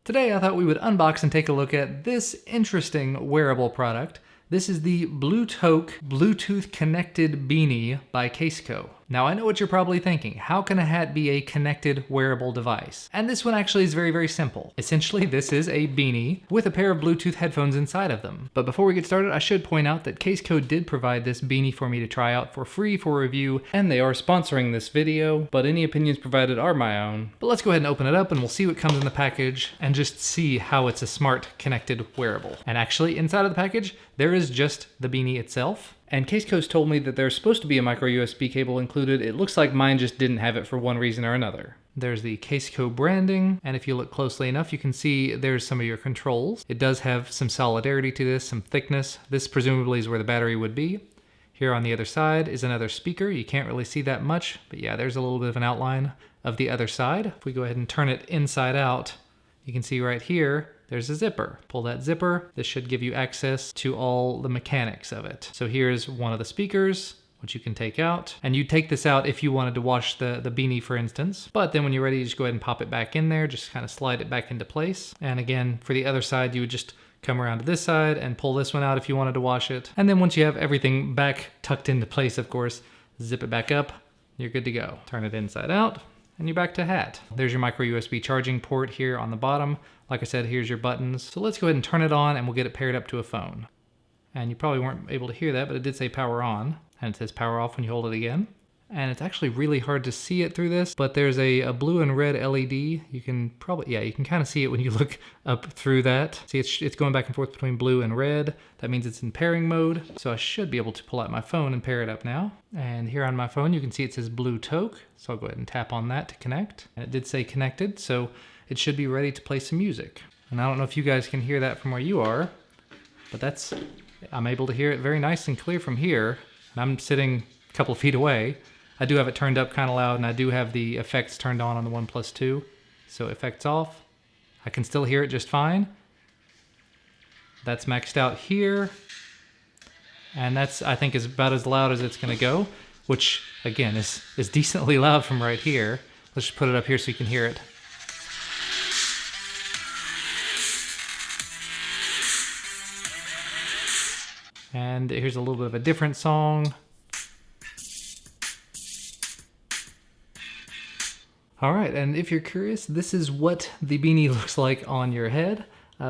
Today I thought we would unbox and take a look at this interesting wearable product. This is the Blu-Toque Bluetooth connected beanie by Caseco. Now I know what you're probably thinking, how can a hat be a connected wearable device? And this one actually is very, very simple. Essentially this is a beanie with a pair of Bluetooth headphones inside of them. But before we get started, I should point out that Caseco did provide this beanie for me to try out for free for review, and they are sponsoring this video, but any opinions provided are my own. But let's go ahead and open it up and we'll see what comes in the package and just see how it's a smart connected wearable. And actually inside of the package, there is just the beanie itself. And Caseco's told me that there's supposed to be a micro USB cable included. It looks like mine just didn't have it for one reason or another. There's the Caseco branding, and if you look closely enough, you can see there's some of your controls. It does have some solidarity to this, some thickness. This presumably is where the battery would be. Here on the other side is another speaker. You can't really see that much, but yeah, there's a little bit of an outline of the other side. If we go ahead and turn it inside out, you can see right here, there's a zipper. Pull that zipper. This should give you access to all the mechanics of it. So here's one of the speakers, which you can take out. And you take this out if you wanted to wash the beanie, for instance. But then when you're ready, you just go ahead and pop it back in there, just kind of slide it back into place. And again, for the other side, you would just come around to this side and pull this one out if you wanted to wash it. And then once you have everything back tucked into place, of course, zip it back up, you're good to go. Turn it inside out, and you're back to hat. There's your micro USB charging port here on the bottom. Like I said, here's your buttons. So let's go ahead and turn it on and we'll get it paired up to a phone. And you probably weren't able to hear that, but it did say power on, and it says power off when you hold it again. And it's actually really hard to see it through this, but there's a blue and red LED. You can probably, yeah, you can kind of see it when you look up through that. See, it's going back and forth between blue and red. That means it's in pairing mode. So I should be able to pull out my phone and pair it up now. And here on my phone, you can see it says Blu-Toque. So I'll go ahead and tap on that to connect. And it did say connected, so it should be ready to play some music. And I don't know if you guys can hear that from where you are, but I'm able to hear it very nice and clear from here. And I'm sitting a couple of feet away. I do have it turned up kind of loud, and I do have the effects turned on the 1+2. So effects off. I can still hear it just fine. That's maxed out here. And that's, I think, is about as loud as it's gonna go, which again is decently loud from right here. Let's just put it up here so you can hear it. And here's a little bit of a different song. All right, and if you're curious, this is what the beanie looks like on your head.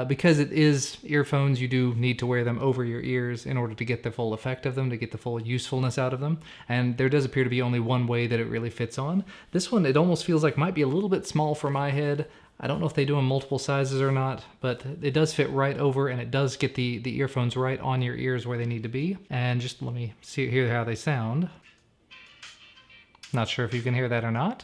Because it is earphones, you do need to wear them over your ears in order to get the full effect of them, to get the full usefulness out of them. And there does appear to be only one way that it really fits on. This one, it almost feels like might be a little bit small for my head. I don't know if they do in multiple sizes or not, but it does fit right over, and it does get the earphones right on your ears where they need to be. And just let me hear how they sound. Not sure if you can hear that or not.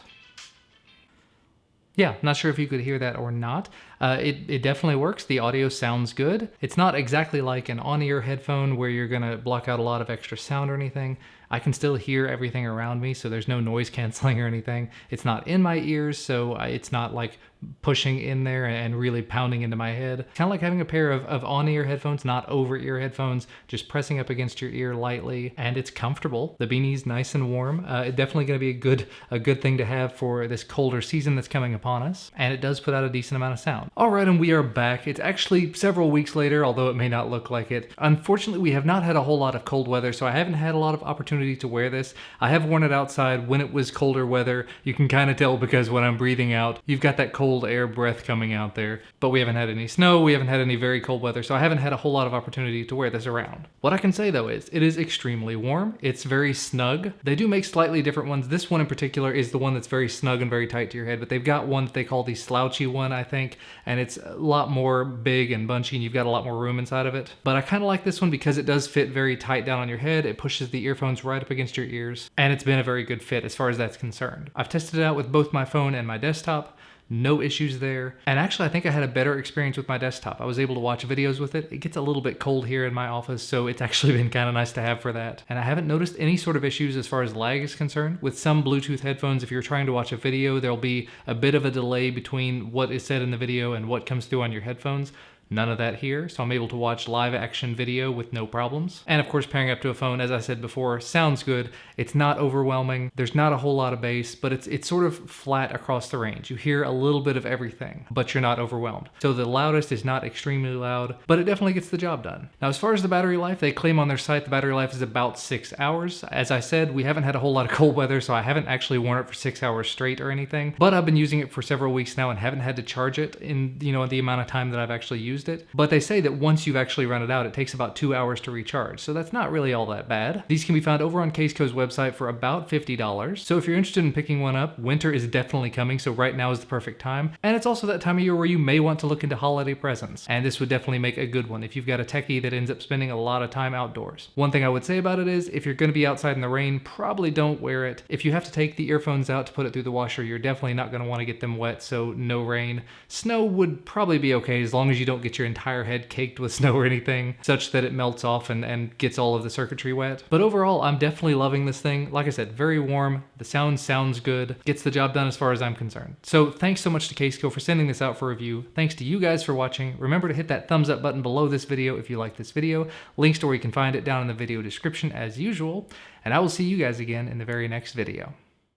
Yeah, not sure if you could hear that or not. It definitely works. The audio sounds good. It's not exactly like an on-ear headphone where you're gonna block out a lot of extra sound or anything. I can still hear everything around me, so there's no noise canceling or anything. It's not in my ears, so it's not like pushing in there and really pounding into my head. Kind of like having a pair of on-ear headphones, not over-ear headphones, just pressing up against your ear lightly, and it's comfortable. The beanie's nice and warm. It's definitely gonna be a good thing to have for this colder season that's coming upon us, and it does put out a decent amount of sound. All right, and we are back. It's actually several weeks later, although it may not look like it. Unfortunately, we have not had a whole lot of cold weather, so I haven't had a lot of opportunity to wear this. I have worn it outside when it was colder weather. You can kind of tell because when I'm breathing out, you've got that cold air breath coming out there. But we haven't had any snow, we haven't had any very cold weather, so I haven't had a whole lot of opportunity to wear this around. What I can say though is, it is extremely warm. It's very snug. They do make slightly different ones. This one in particular is the one that's very snug and very tight to your head, but they've got one that they call the slouchy one, I think, and it's a lot more big and bunchy, and you've got a lot more room inside of it. But I kind of like this one because it does fit very tight down on your head. It pushes the earphones right up against your ears, and it's been a very good fit as far as that's concerned. I've tested it out with both my phone and my desktop. No issues there. And actually, I think I had a better experience with my desktop. I was able to watch videos with it. It gets a little bit cold here in my office, so it's actually been kind of nice to have for that. And I haven't noticed any sort of issues as far as lag is concerned. With some Bluetooth headphones, if you're trying to watch a video, there'll be a bit of a delay between what is said in the video and what comes through on your headphones. None of that here, so I'm able to watch live action video with no problems. And of course, pairing up to a phone, as I said before, sounds good. It's not overwhelming. There's not a whole lot of bass, but it's sort of flat across the range. You hear a little bit of everything, but you're not overwhelmed. So the loudest is not extremely loud, but it definitely gets the job done. Now, as far as the battery life, they claim on their site the battery life is about 6 hours. As I said, we haven't had a whole lot of cold weather, so I haven't actually worn it for 6 hours straight or anything, but I've been using it for several weeks now and haven't had to charge it in, the amount of time that I've actually used it. But they say that once you've actually run it out, it takes about 2 hours to recharge, so that's not really all that bad. These can be found over on Caseco's website for about $50. So if you're interested in picking one up, winter is definitely coming, so right now is the perfect time. And it's also that time of year where you may want to look into holiday presents, and this would definitely make a good one if you've got a techie that ends up spending a lot of time outdoors. One thing I would say about it is, if you're going to be outside in the rain, probably don't wear it. If you have to take the earphones out to put it through the washer, you're definitely not going to want to get them wet, so no rain. Snow would probably be okay as long as you don't get your entire head caked with snow or anything, such that it melts off and gets all of the circuitry wet. But overall, I'm definitely loving this thing. Like I said, very warm. The sound sounds good. Gets the job done as far as I'm concerned. So thanks so much to Caseco for sending this out for review. Thanks to you guys for watching. Remember to hit that thumbs up button below this video if you like this video. Links to where you can find it down in the video description as usual. And I will see you guys again in the very next video.